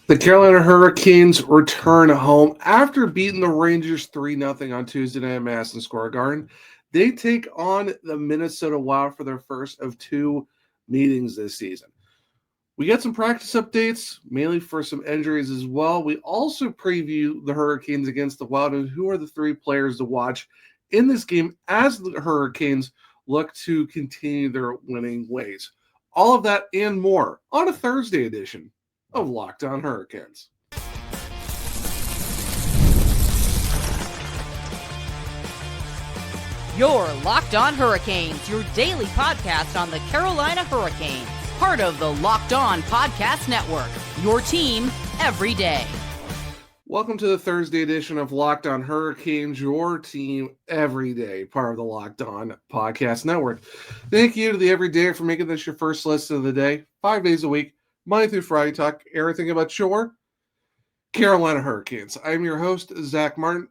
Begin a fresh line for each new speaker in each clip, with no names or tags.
The Carolina Hurricanes return home after beating the Rangers 3-0 on Tuesday night at Madison Square Garden. They take on the Minnesota Wild for their first of two meetings this season. We get some practice updates, mainly for some injuries as well. We also preview the Hurricanes against the Wild and who are the three players to watch in this game as the Hurricanes look to continue their winning ways. All of that and more on a Thursday edition of Locked On Hurricanes.
Your Locked On Hurricanes, your daily podcast on the Carolina Hurricanes, part of the Locked On Podcast Network, your team every day.
Welcome to the Thursday edition of Locked On Hurricanes, your team every day, part of the Locked On Podcast Network. Thank you to the Everyday for making this your first listen of the day, 5 days a week, Monday through Friday. Talk everything about your Carolina Hurricanes. I'm your host, Zach Martin.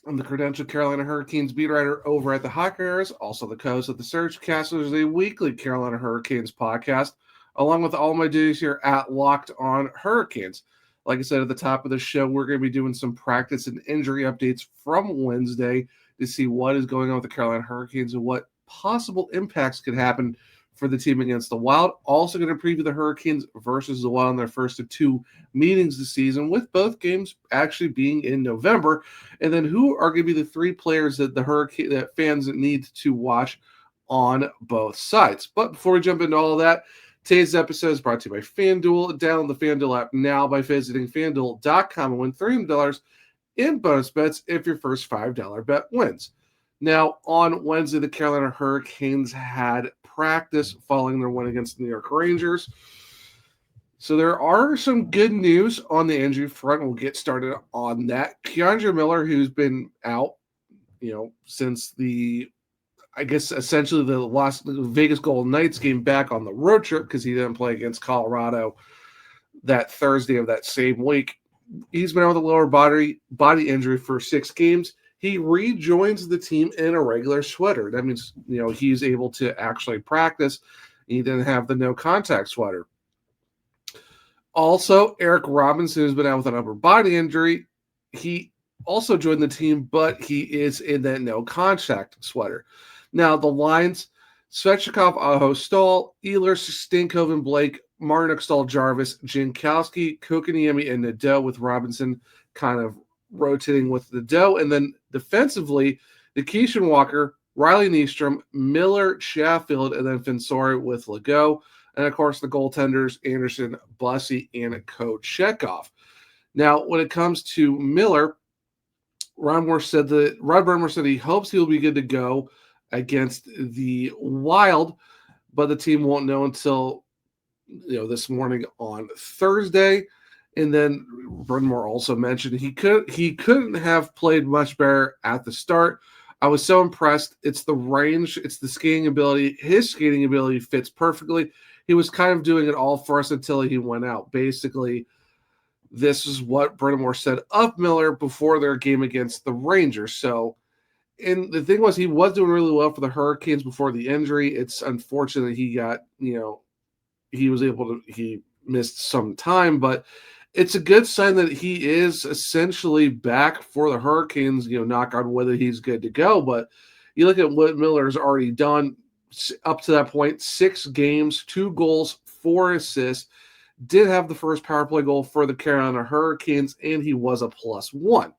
I'm the credentialed Carolina Hurricanes beat writer over at the Hockey Writers, also the co-host of the Surgecast, which is a weekly Carolina Hurricanes podcast, along with all my duties here at Locked On Hurricanes. Like I said at the top of the show, we're going to be doing some practice and injury updates from Wednesday to see what is going on with the Carolina Hurricanes and what possible impacts could happen for the team against the Wild. Also going to preview the Hurricanes versus the Wild in their first of two meetings this season, with both games actually being in November. And then who are going to be the three players that that fans need to watch on both sides. But before we jump into all of that, today's episode is brought to you by FanDuel. Download the FanDuel app now by visiting FanDuel.com and win $300 in bonus bets if your first $5 bet wins. Now, on Wednesday, the Carolina Hurricanes had practice following their win against the New York Rangers. So there are some good news on the injury front. We'll get started on that. Keandre Miller, who's been out, since essentially the last Vegas Golden Knights game back on the road trip because he didn't play against Colorado that Thursday of that same week. He's been out with a lower body injury for 6 games. He rejoins the team in a regular sweater. That means, he's able to actually practice. He didn't have the no contact sweater. Also, Eric Robinson, who's been out with an upper body injury, he also joined the team, but he is in that no contact sweater. Now, the lines: Svechnikov, Aho, Stahl, Ehlers, Stankoven, Blake, Marnik, Stahl, Jarvis, Jankowski, Kokoniemi, and Nadeau, with Robinson kind of rotating with Nadeau. And then defensively, Nikishin Walker, Riley Nystrom, Miller, Sheffield, and then Fensore with Legault. And, of course, the goaltenders, Anderson, Bussey, and Kochetkov. Now, when it comes to Miller, Rod Bremmer said he hopes he'll be good to go against the Wild, but the team won't know until this morning on Thursday. And then Bremmer also mentioned he couldn't have played much better at the start. I was so impressed. It's the range, it's the skating ability. His skating ability fits perfectly. He was kind of doing it all for us until he went out. Basically, this is what Bremmer said of Miller before their game against the Rangers. So, and the thing was, he was doing really well for the Hurricanes before the injury. It's unfortunate he got, he missed some time, but it's a good sign that he is essentially back for the Hurricanes, knock on wood that he's good to go. But you look at what Miller's already done up to that point: 6 games, 2 goals, 4 assists, did have the first power play goal for the Carolina Hurricanes, and he was a +1.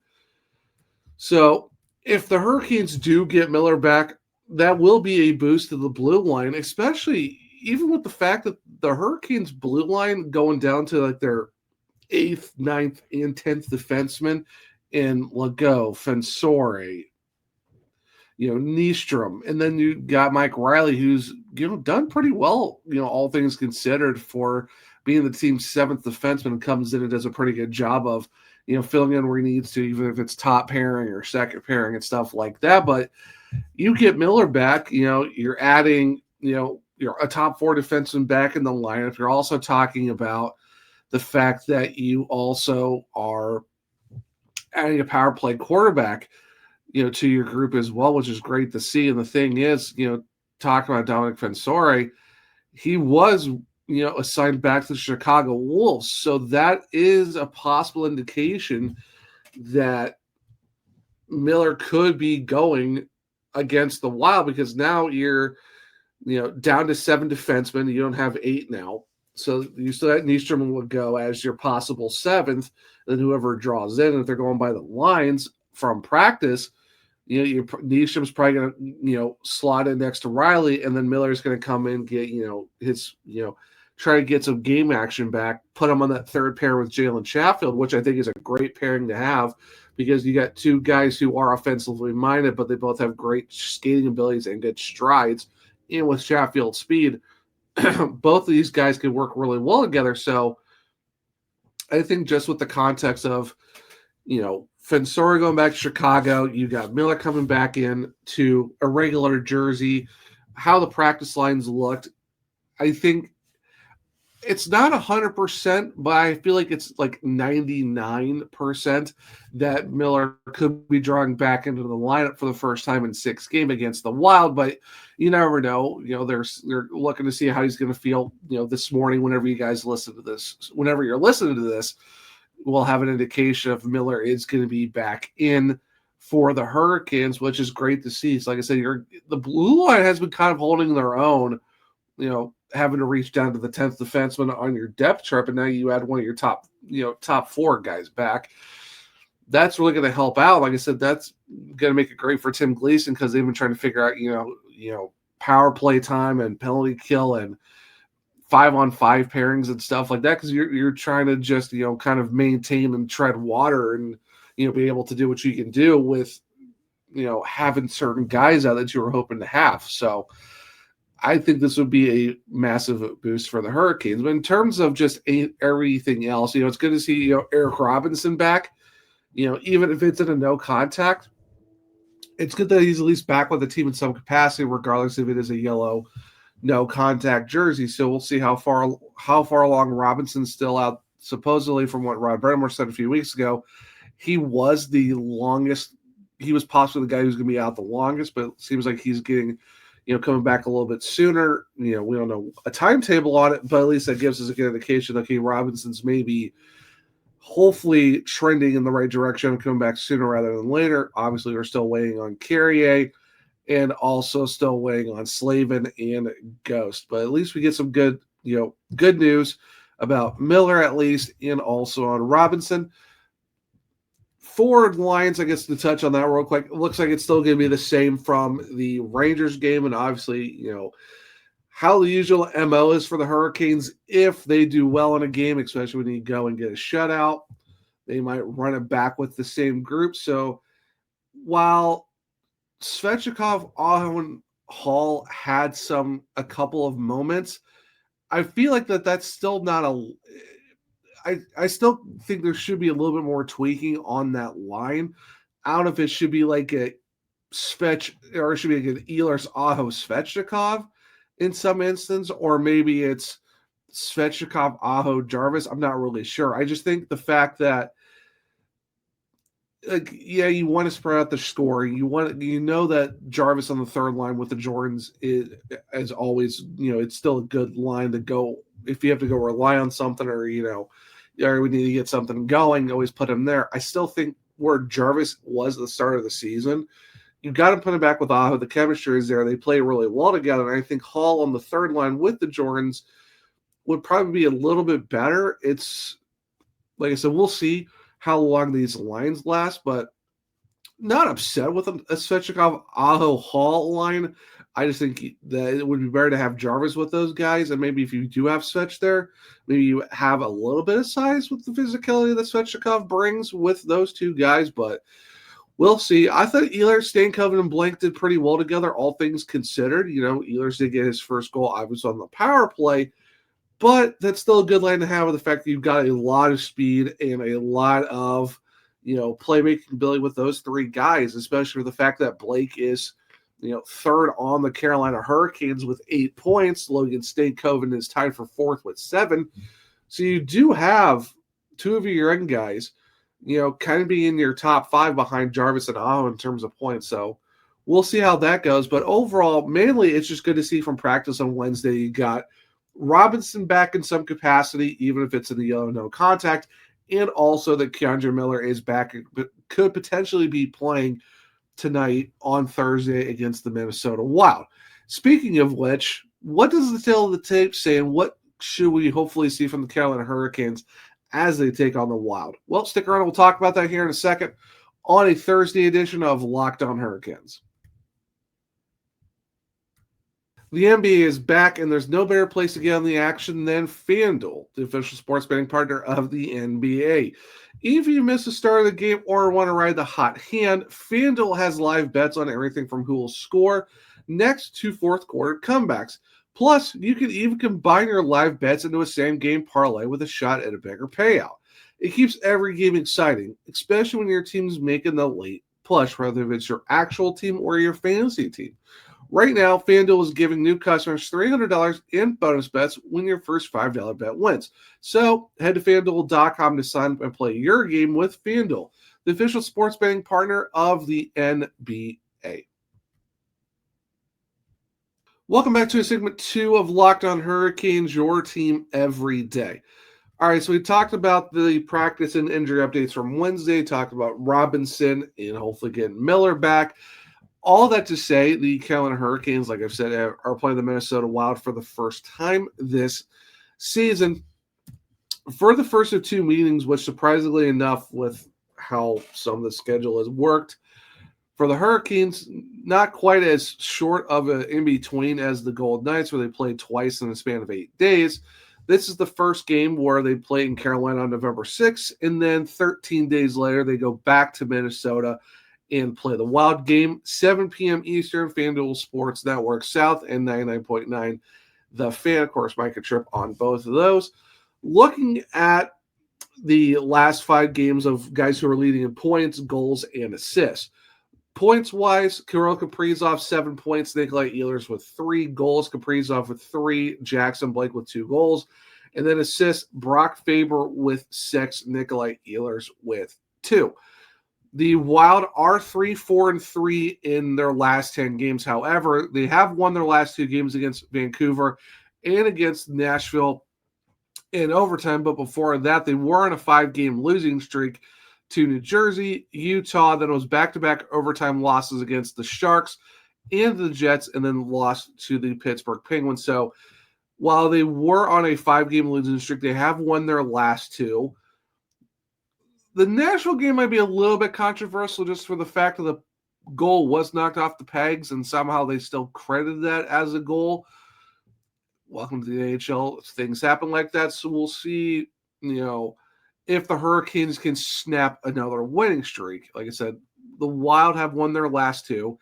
So if the Hurricanes do get Miller back, that will be a boost to the blue line, especially even with the fact that the Hurricanes blue line going down to like their 8th, 9th, and 10th defenseman in Legault, Fensore, Nystrom, and then you got Mike Riley, who's done pretty well, all things considered, for being the team's 7th defenseman, comes in and does a pretty good job of filling in where he needs to, even if it's top pairing or second pairing and stuff like that. But you get Miller back, you're adding, you're a top 4 defenseman back in the lineup. You're also talking about the fact that you also are adding a power play quarterback, to your group as well, which is great to see. And the thing is, talking about Dominic Fensore, he was, assigned back to the Chicago Wolves. So that is a possible indication that Miller could be going against the Wild, because now you're down to 7 defensemen. You don't have 8 now. So you still that Nyström would go as your possible 7th, and whoever draws in, if they're going by the lines from practice, Nyström's probably going to slot in next to Riley, and then Miller's going to come in, get his try to get some game action back, put him on that third pair with Jalen Chatfield, which I think is a great pairing to have, because you got 2 guys who are offensively minded, but they both have great skating abilities and good strides. And with Chatfield's speed, both of these guys can work really well together. So I think just with the context of, Fensora going back to Chicago, you got Miller coming back in to a regular jersey, how the practice lines looked, I think it's not 100%, but I feel like it's like 99% that Miller could be drawing back into the lineup for the first time in 6 games against the Wild. But you never know. They're looking to see how he's going to feel. This morning, whenever you guys listen to this, whenever you're listening to this, we'll have an indication if Miller is going to be back in for the Hurricanes, which is great to see. So like I said, the blue line has been kind of holding their own. Having to reach down to the 10th defenseman on your depth chart, and now you add one of your top 4 guys back. That's really going to help out. Like I said, that's going to make it great for Tim Gleason, because they've been trying to figure out, power play time and penalty kill and 5-on-5 pairings and stuff like that, because you're trying to just, kind of maintain and tread water and, be able to do what you can do with, having certain guys out that you were hoping to have. So I think this would be a massive boost for the Hurricanes. But in terms of just everything else, it's good to see, Eric Robinson back. Even if it's in a no contact, it's good that he's at least back with the team in some capacity, regardless if it is a yellow no contact jersey. So we'll see how far along Robinson's still out. Supposedly, from what Rod Brennemore said a few weeks ago, he was the longest. He was possibly the guy who's going to be out the longest, but it seems like he's getting coming back a little bit sooner. We don't know a timetable on it, but at least that gives us a good indication that Robinson's maybe hopefully trending in the right direction and coming back sooner rather than later. Obviously, we're still waiting on Carrier and also still waiting on Slavin and Ghost, but at least we get some good news about Miller at least, and also on Robinson. Forward lines, I guess, to touch on that real quick, it looks like it's still going to be the same from the Rangers game, and obviously, how the usual MO is for the Hurricanes. If they do well in a game, especially when you go and get a shutout, they might run it back with the same group. So while Svechnikov, Aho, and Hall had a couple of moments, I feel like that's still not I still think there should be a little bit more tweaking on that line. I don't know if it should be like a or it should be like an Ehlers, Aho, Svechnikov in some instance, or maybe it's Svechnikov, Aho, Jarvis. I'm not really sure. I just think the fact that, you want to spread out the scoring. You know that Jarvis on the third line with the Jordans is, as always, it's still a good line to go if you have to go rely on something, or or we need to get something going, always put him there. I still think where Jarvis was at the start of the season, you got to put him back with Aho. The chemistry is there. They play really well together. And I think Hall on the third line with the Jordans would probably be a little bit better. It's, like I said, we'll see how long these lines last, but not upset with a Svechnikov, Aho, Hall line. I just think that it would be better to have Jarvis with those guys, and maybe if you do have Svech there, maybe you have a little bit of size with the physicality that Svechnikov brings with those 2 guys, but we'll see. I thought Ehlers, Stankoven, and Blank did pretty well together, all things considered. Ehlers did get his first goal, obviously, on the power play, but that's still a good line to have with the fact that you've got a lot of speed and a lot of, playmaking ability with those 3 guys, especially with the fact that Blake is, third on the Carolina Hurricanes with 8 points. Logan Stankoven is tied for 4th with 7. So you do have 2 of your young guys, kind of be in your top 5 behind Jarvis and Aho in terms of points. So we'll see how that goes. But overall, mainly it's just good to see from practice on Wednesday. You got Robinson back in some capacity, even if it's in the yellow no contact, and also that Keandre Miller is back, but could potentially be playing tonight on Thursday against the Minnesota Wild. Speaking of which, what does the tale of the tape say, and what should we hopefully see from the Carolina Hurricanes as they take on the Wild? Well, stick around. We'll talk about that here in a second on a Thursday edition of Locked On Hurricanes. The NBA is back, and there's no better place to get on the action than FanDuel, the official sports betting partner of the NBA. If you miss the start of the game or want to ride the hot hand, FanDuel has live bets on everything from who will score next to fourth quarter comebacks. Plus, you can even combine your live bets into a same-game parlay with a shot at a bigger payout. It keeps every game exciting, especially when your team's making the late push, whether it's your actual team or your fantasy team. Right now, FanDuel is giving new customers $300 in bonus bets when your first $5 bet wins. So head to FanDuel.com to sign up and play your game with FanDuel, the official sports betting partner of the NBA. Welcome back to segment 2 of Locked On Hurricanes, your team every day. All right, so we talked about the practice and injury updates from Wednesday, talked about Robinson and hopefully getting Miller back. All that to say, the Carolina Hurricanes, like I've said, are playing the Minnesota Wild for the first time this season. For the first of 2 meetings, which surprisingly enough, with how some of the schedule has worked, for the Hurricanes, not quite as short of an in-between as the Golden Knights, where they played twice in the span of 8 days. This is the first game where they played in Carolina on November 6th, and then 13 days later, they go back to Minnesota and play the Wild game, 7 p.m. Eastern, FanDuel Sports Network South, and 99.9 The Fan. Of course, Mike a trip on both of those. Looking at the last 5 games of guys who are leading in points, goals, and assists. Points-wise, Kirill Kaprizov, 7 points, Nikolai Ehlers with 3 goals, Kaprizov with 3, Jackson Blake with 2 goals, and then assists, Brock Faber with 6, Nikolai Ehlers with 2. The Wild are 3-4-3 in their last 10 games. However, they have won their last 2 games against Vancouver and against Nashville in overtime. But before that, they were on a 5-game losing streak to New Jersey, Utah. Then it was back-to-back overtime losses against the Sharks and the Jets, and then lost to the Pittsburgh Penguins. So while they were on a 5-game losing streak, they have won their last 2. The Nashville game might be a little bit controversial just for the fact that the goal was knocked off the pegs and somehow they still credited that as a goal. Welcome to the NHL. Things happen like that. So we'll see, if the Hurricanes can snap another winning streak. Like I said, the Wild have won their last 2,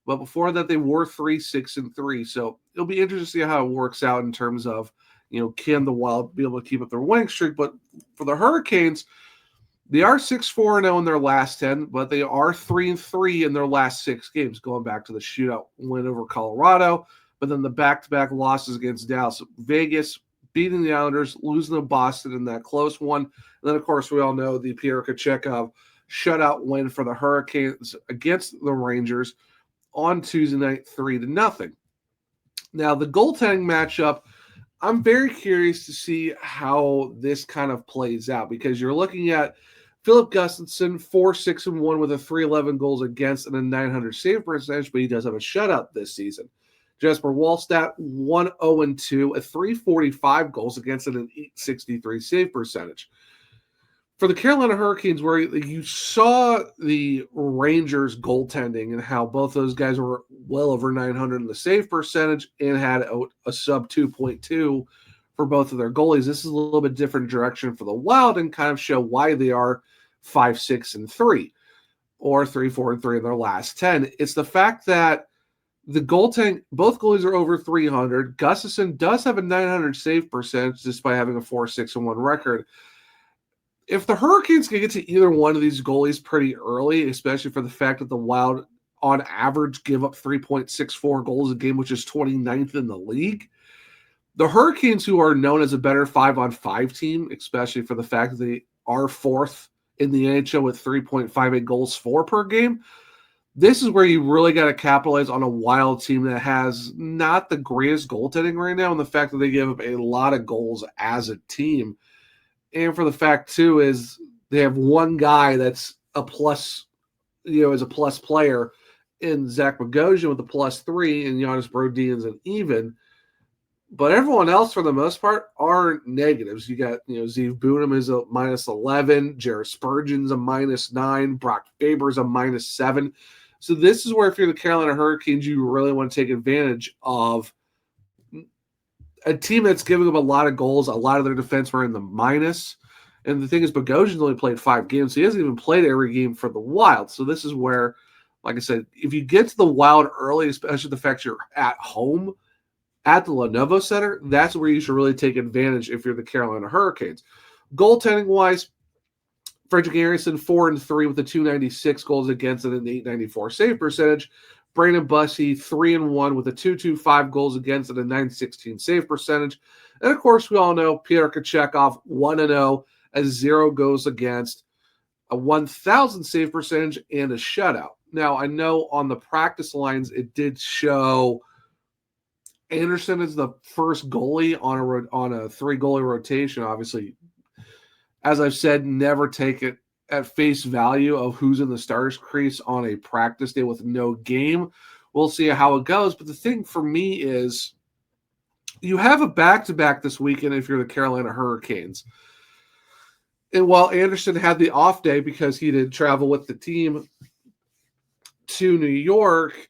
but before that they were 3-6-3. So it'll be interesting to see how it works out in terms of, can the Wild be able to keep up their winning streak? But for the Hurricanes, they are 6-4-0 in their last 10, but they are 3-3 in their last 6 games, going back to the shootout win over Colorado, but then the back-to-back losses against Dallas, Vegas, beating the Islanders, losing to Boston in that close one. And then, of course, we all know the Pierre Kochetkov shutout win for the Hurricanes against the Rangers on Tuesday night, 3-0. Now, the goaltending matchup, I'm very curious to see how this kind of plays out, because you're looking at Philip Gustafsson, 4-6-1 with a 311 goals against and a 900 save percentage, but he does have a shutout this season. Jesper Wallstedt, 1-0-2, a 345 goals against and an 863 save percentage. For the Carolina Hurricanes, where you saw the Rangers goaltending and how both those guys were well over 900 in the save percentage and had a sub 2.2 for both of their goalies, this is a little bit different direction for the Wild and kind of show why they are 5-6-3 or 3-4-3 in their last 10. It's the fact that the goaltending, both goalies are over 300. Gustafsson does have a 900 save percentage despite having a 4-6-1 record. If the Hurricanes can get to either one of these goalies pretty early, especially for the fact that the Wild on average give up 3.64 goals a game, which is 29th in the league, the Hurricanes, who are known as a better 5-on-5 team, especially for the fact that they are 4th in the NHL with 3.58 goals for per game, This is where you really got to capitalize on a Wild team that has not the greatest goaltending right now, and the fact that they give up a lot of goals as a team. And for the fact, too, is they have one guy that's a plus, is a plus player in Zach Bogosian with a +3, and Jonas Brodin's an even. But everyone else, for the most part, are negatives. You got, Zeev Boonham is a -11, Jared Spurgeon's a -9, Brock Faber's a -7. So this is where, if you're the Carolina Hurricanes, you really want to take advantage of a team that's giving up a lot of goals. A lot of their defense were in the minus. And the thing is, Bogosian's only played 5 games. So he hasn't even played every game for the Wild. So this is where, like I said, if you get to the Wild early, especially the fact you're at home at the Lenovo Center, that's where you should really take advantage if you're the Carolina Hurricanes. Goaltending-wise, Frederick Anderson, 4-3 with a 296 goals against and an 894 save percentage. Brandon Bussey, 3-1 with a 225 goals against and a 916 save percentage. And of course, we all know Peter Kochetkov, 1-0 as 0 goals against, a 1,000 save percentage, and a shutout. Now, I know on the practice lines, it did show Anderson is the first goalie on a 3-goalie rotation. Obviously, as I've said, never take it at face value of who's in the starters crease on a practice day with no game. We'll see how it goes. But the thing for me is you have a back-to-back this weekend if you're the Carolina Hurricanes. And while Anderson had the off day because he did travel with the team to New York,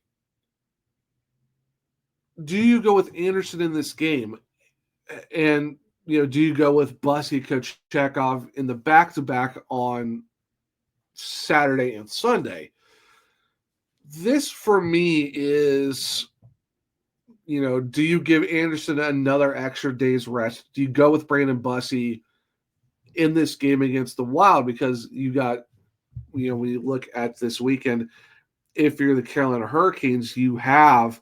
do you go with Anderson in this game? And do you go with Bussey, Kochetkov in the back-to-back on Saturday and Sunday? This, for me, is, do you give Anderson another extra day's rest? Do you go with Brandon Bussey in this game against the Wild? Because you got, when you look at this weekend, if you're the Carolina Hurricanes, you have,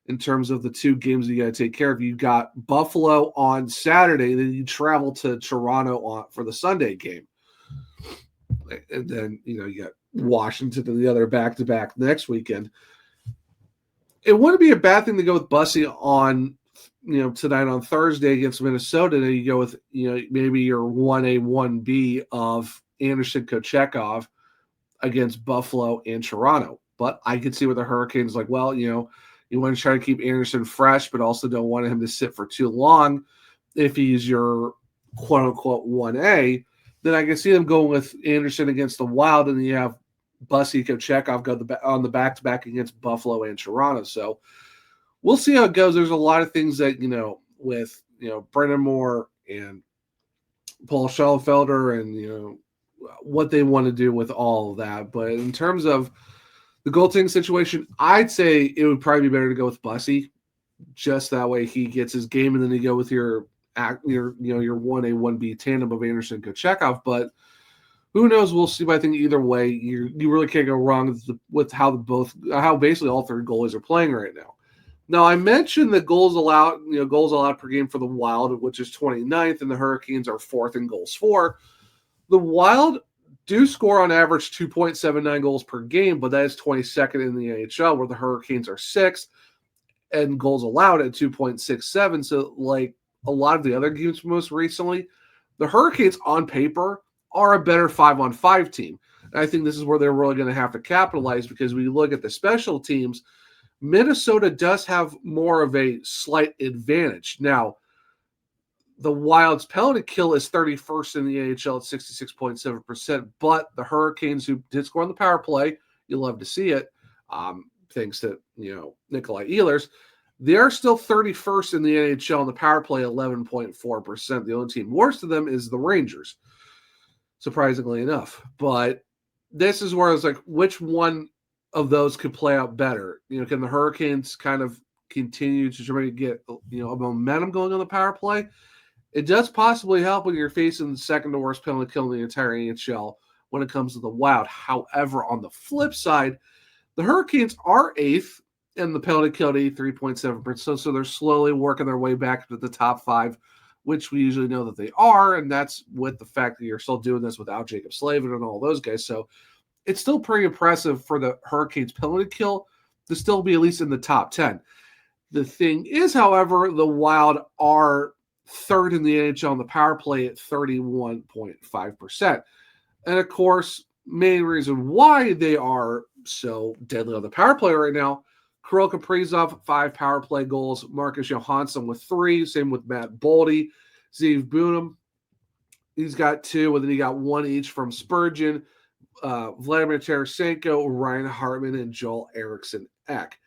in terms of the 2 games you got to take care of, you got Buffalo on Saturday, then you travel to Toronto for the Sunday game. And then, you got Washington and the other back-to-back next weekend. It wouldn't be a bad thing to go with Bussey on, tonight on Thursday against Minnesota. Then you go with, maybe your 1A, 1B of Anderson, Kochetkov against Buffalo and Toronto. But I could see where the Hurricanes like, well, you want to try to keep Anderson fresh, but also don't want him to sit for too long if he's your quote-unquote 1A. Then I can see them going with Anderson against the Wild, and then you have Bussey, Kochetkov go on the back-to-back against Buffalo and Toronto. So we'll see how it goes. There's a lot of things that, with, Brendan Moore and Paul Schellenfelder and, what they want to do with all of that. But in terms of the goaltending situation, I'd say it would probably be better to go with Bussey. Just that way he gets his game, and then you go with your 1A, 1B tandem of Anderson and Kochetkov. But who knows? We'll see. But I think either way, you really can't go wrong with how basically all 3 goalies are playing right now. Now, I mentioned the goals allowed per game for the Wild, which is 29th, and the Hurricanes are 4th in goals for. The Wild do score on average 2.79 goals per game, but that is 22nd in the NHL, where the Hurricanes are 6th and goals allowed at 2.67. So, like a lot of the other games most recently, the Hurricanes on paper are a better 5-on-5 team. And I think this is where they're really going to have to capitalize, because when you look at the special teams, Minnesota does have more of a slight advantage. Now, the Wild's penalty kill is 31st in the AHL at 66.7%, but the Hurricanes, who did score on the power play, you love to see it, thanks to, Nikolai Ehlers, they're still 31st in the NHL on the power play, 11.4%. The only team worse to them is the Rangers, surprisingly enough. But this is where I was like, which one of those could play out better? Can the Hurricanes kind of continue to try to get, a momentum going on the power play? It does possibly help when you're facing the second to worst penalty kill in the entire NHL when it comes to the Wild. However, on the flip side, the Hurricanes are 8th in the penalty kill at 83.7%, so they're slowly working their way back to the top 5, which we usually know that they are, and that's with the fact that you're still doing this without Jacob Slavin and all those guys. So it's still pretty impressive for the Hurricanes penalty kill to still be at least in the top 10. The thing is, however, the Wild are third in the NHL in the power play at 31.5%. And of course, main reason why they are so deadly on the power play right now, Kirill Kaprizov, 5 power play goals, Marcus Johansson with 3, same with Matt Boldy, Steve Boonham, he's got 2, and then he got 1 each from Spurgeon, Vladimir Tarasenko, Ryan Hartman, and Joel Eriksson Ek.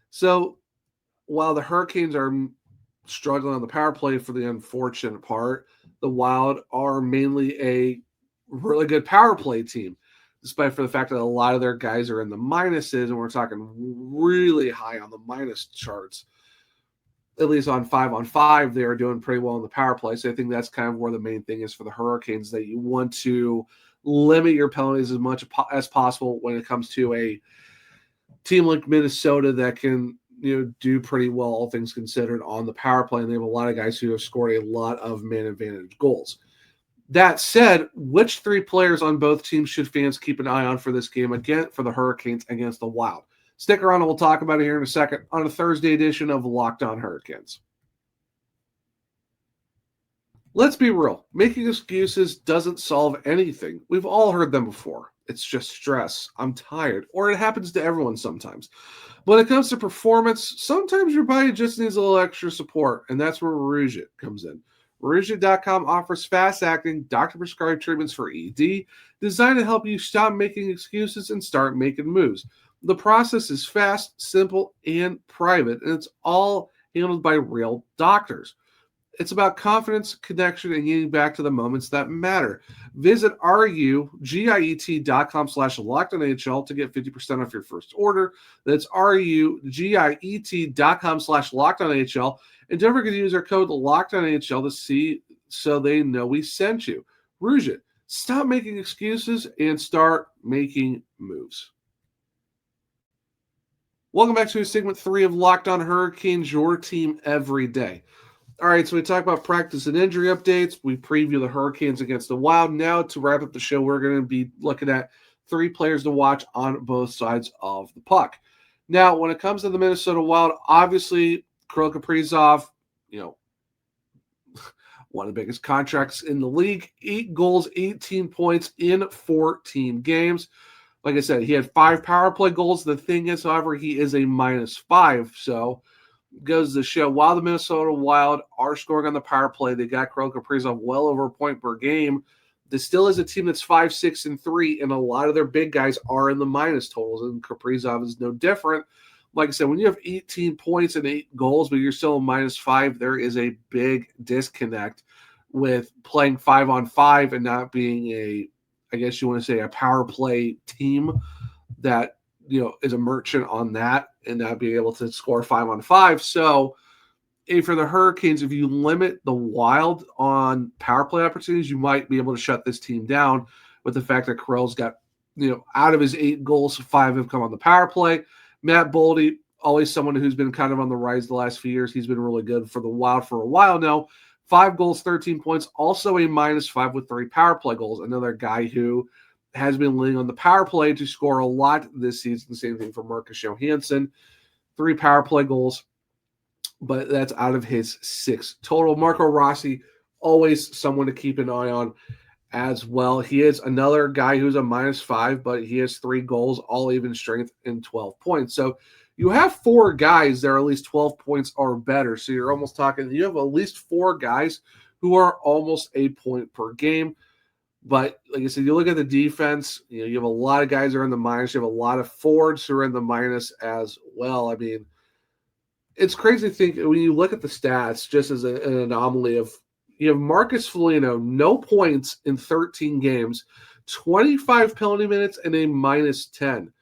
So while the Hurricanes are struggling on the power play for the unfortunate part, the Wild are mainly a really good power play team, despite for the fact that a lot of their guys are in the minuses, and we're talking really high on the minus charts. At least on 5-on-5, they are doing pretty well in the power play. So I think that's kind of where the main thing is for the Hurricanes, that you want to limit your penalties as much as possible when it comes to a team like Minnesota that can do pretty well, all things considered, on the power play. And they have a lot of guys who have scored a lot of man advantage goals. That said, which 3 players on both teams should fans keep an eye on for this game again for the Hurricanes against the Wild? Stick around and we'll talk about it here in a second on a Thursday edition of Locked On Hurricanes. Let's be real. Making excuses doesn't solve anything. We've all heard them before. It's just stress. I'm tired. Or it happens to everyone sometimes. When it comes to performance, sometimes your body just needs a little extra support, and that's where Rouge It comes in. Rouge.com offers fast-acting, doctor-prescribed treatments for ED designed to help you stop making excuses and start making moves. The process is fast, simple, and private, and it's all handled by real doctors. It's about confidence, connection, and getting back to the moments that matter. Visit rugiet.com/LockedOnNHL to get 50% off your first order. That's rugiet.com/LockedOnNHL. And don't forget to use our code LockedOnNHL to see so they know we sent you. Rouge It. Stop making excuses and start making moves. Welcome back to segment 3 of Locked On Hurricanes, your team every day. All right, so we talk about practice and injury updates. We preview the Hurricanes against the Wild. Now, to wrap up the show, we're going to be looking at 3 players to watch on both sides of the puck. Now, when it comes to the Minnesota Wild, obviously, Kirill Kaprizov, one of the biggest contracts in the league, 8 goals, 18 points in 14 games. Like I said, he had 5 power play goals. The thing is, however, he is a -5, so goes to show while the Minnesota Wild are scoring on the power play, they got Kirill Kaprizov well over a point per game. This still is a team that's 5-6-3, and a lot of their big guys are in the minus totals, and Kaprizov is no different. Like I said, when you have 18 points and 8 goals, but you're still a -5, there is a big disconnect with playing 5-on-5 and not being a, I guess you want to say, a power play team that is a merchant on that and not being able to score 5-on-5. So for the Hurricanes, if you limit the Wild on power play opportunities, you might be able to shut this team down with the fact that Kirill's got, out of his 8 goals, 5 have come on the power play. Matt Boldy, always someone who's been kind of on the rise the last few years. He's been really good for the Wild for a while now. 5 goals, 13 points, also a -5 with 3 power play goals. Another guy who has been leaning on the power play to score a lot this season. The same thing for Marcus Johansson. 3 power play goals, but that's out of his 6 total. Marco Rossi, always someone to keep an eye on as well. He is another guy who's a -5, but he has 3 goals, all even strength, and 12 points. So you have 4 guys that are at least 12 points or better. So you're almost talking, you have at least 4 guys who are almost a point per game. But like I said, you look at the defense, you have a lot of guys who are in the minus. You have a lot of forwards who are in the minus as well. I mean, it's crazy to think when you look at the stats, just as an anomaly of, you have Marcus Foligno, no points in 13 games, 25 penalty minutes, and a -10.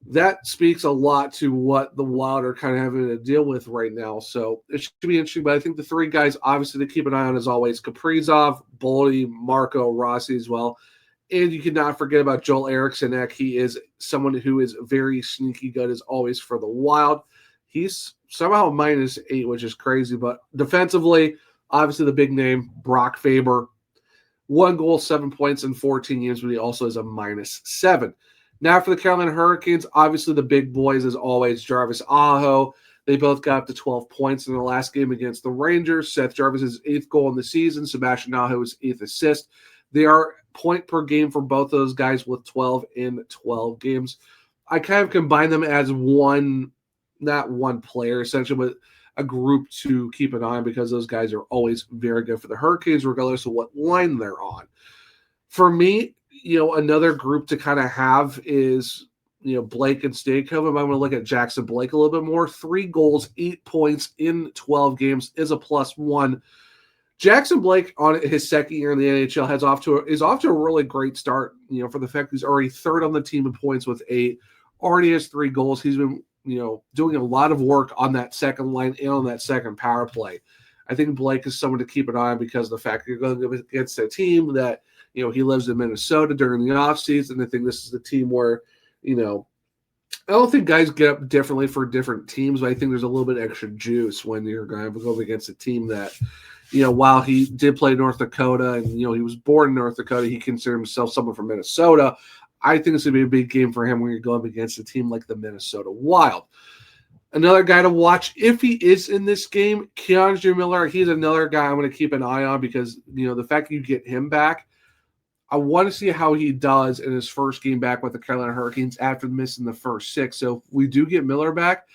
That speaks a lot to what the Wild are kind of having to deal with right now. So it should be interesting. But I think the 3 guys, obviously, to keep an eye on, as always, Kaprizov, Boldy, Marco Rossi as well. And you cannot forget about Joel Eriksson Ek. He is someone who is very sneaky good, as always, for the Wild. He's somehow -8, which is crazy. But defensively, obviously the big name, Brock Faber. 1 goal, 7 points in 14 games, but he also is a -7. Now for the Carolina Hurricanes, obviously the big boys, as always, Jarvis Aho. They both got up to 12 points in the last game against the Rangers. Seth Jarvis' 8th goal in the season. Sebastian Aho's 8th assist. They are point per game for both those guys with 12 in 12 games. I kind of combine them as one, not one player essentially, but a group to keep an eye on because those guys are always very good for the Hurricanes, regardless of what line they're on. For me, another group to kind of have is, Blake and Stankova. I'm going to look at Jackson Blake a little bit more. 3 goals, 8 points in 12 games is a +1. Jackson Blake on his second year in the NHL is off to a really great start, for the fact he's already 3rd on the team in points with 8, already has 3 goals. He's been, doing a lot of work on that second line and on that second power play. I think Blake is someone to keep an eye on because of the fact you're going against a team that, he lives in Minnesota during the offseason. I think this is the team where, I don't think guys get up differently for different teams, but I think there's a little bit extra juice when you're going to go against a team that, while he did play North Dakota and, he was born in North Dakota, he considered himself someone from Minnesota. I think it's going to be a big game for him when you're going up against a team like the Minnesota Wild. Another guy to watch, if he is in this game, Keandre Miller. He's another guy I'm going to keep an eye on because, the fact you get him back, I want to see how he does in his first game back with the Carolina Hurricanes after missing the first 6. So if we do get Miller back,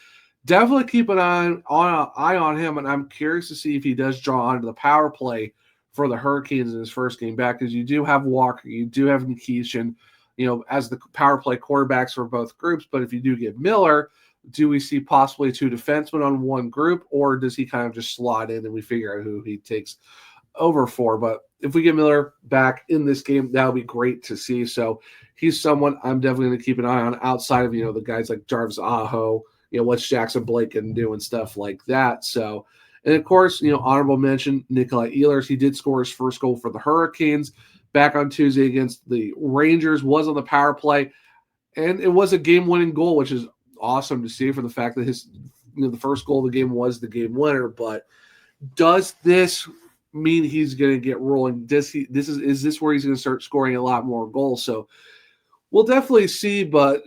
definitely keep an eye on him, and I'm curious to see if he does draw onto the power play for the Hurricanes in his first game back, because you do have Walker, you do have Nikishin, as the power play quarterbacks for both groups. But if you do get Miller, do we see possibly 2 defensemen on one group, or does he kind of just slot in and we figure out who he takes over for? But if we get Miller back in this game, that would be great to see. So he's someone I'm definitely going to keep an eye on outside of, the guys like Jarvis Aho, what's Jackson Blake can do and stuff like that. So, and of course, honorable mention, Nikolai Ehlers. He did score his first goal for the Hurricanes back on Tuesday against the Rangers, was on the power play, and it was a game-winning goal, which is awesome to see for the fact that his, the first goal of the game was the game winner. But does this mean he's going to get rolling? Is this where he's going to start scoring a lot more goals? So we'll definitely see, but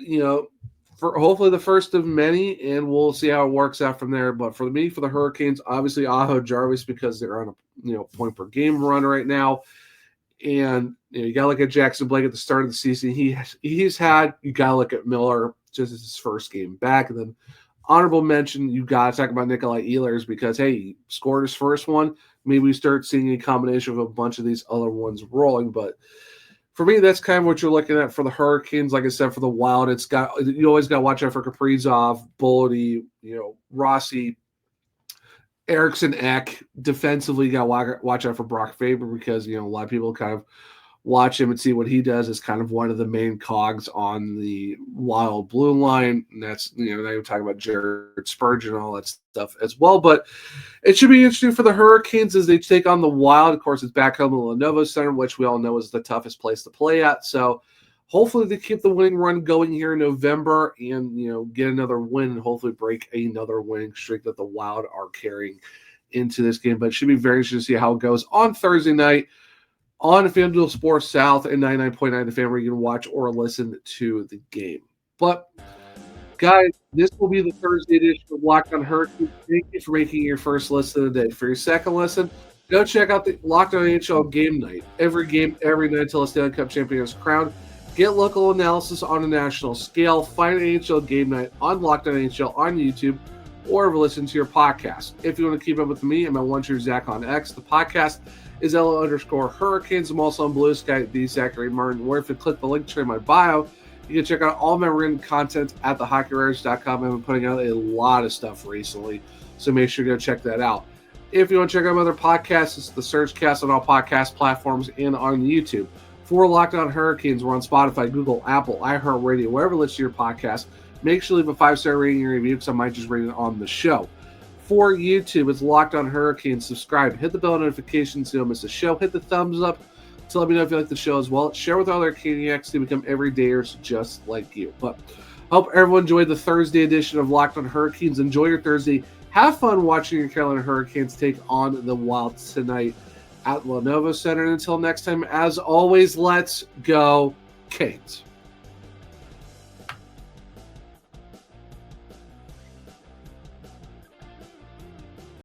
for hopefully the first of many, and we'll see how it works out from there. But for me, for the Hurricanes, obviously Aho, Jarvis, because they're on a point per game run right now. And you got to look at Jackson Blake at the start of the season. You got to look at Miller just as his first game back. And then honorable mention, you got to talk about Nikolai Ehlers because, hey, he scored his first one. Maybe we start seeing a combination of a bunch of these other ones rolling. But for me, that's kind of what you're looking at for the Hurricanes. Like I said, for the Wild, you always got to watch out for Kaprizov, Boldy, Rossi, Eriksson Ek. Defensively, you got to watch out for Brock Faber because, a lot of people kind of watch him and see what he does as kind of one of the main cogs on the Wild blue line. And that's, now you're talking about Jared Spurgeon and all that stuff as well. But it should be interesting for the Hurricanes as they take on the Wild. Of course, it's back home in the Lenovo Center, which we all know is the toughest place to play at. So hopefully they keep the winning run going here in November and, get another win and hopefully break another winning streak that the Wild are carrying into this game. But it should be very interesting to see how it goes on Thursday night on FanDuel Sports South and 99.9 The Fan, where you can watch or listen to the game. But, guys, this will be the Thursday edition of Locked on Hurricanes. Thank you for making your first listen of the day. For your second listen, go check out the Locked on NHL Game Night. Every game, every night until a Stanley Cup champion is crowned. Get local analysis on a national scale. Find NHL Game Night on Locked on NHL on YouTube or listen to your podcast. If you want to keep up with me, I'm at One True Zach on X. The podcast is LO_Hurricanes. I'm also on Blue Sky at the Zachary Martin. Or if you click the link tree in my bio, you can check out all my written content at thehockeywriters.com. I've been putting out a lot of stuff recently, so make sure to go check that out. If you want to check out my other podcasts, it's the Surgecast on all podcast platforms and on YouTube. For Locked on Hurricanes, we're on Spotify, Google, Apple, iHeartRadio, wherever you listen to your podcast. Make sure to leave a 5-star rating and review because I might just read it on the show. For YouTube, it's Locked on Hurricanes. Subscribe. Hit the bell notifications so you don't miss a show. Hit the thumbs up to let me know if you like the show as well. Share with other Caniacs to become everydayers just like you. But I hope everyone enjoyed the Thursday edition of Locked on Hurricanes. Enjoy your Thursday. Have fun watching your Carolina Hurricanes take on the Wild tonight. at Lenovo Center. And until next time, as always, let's go Canes.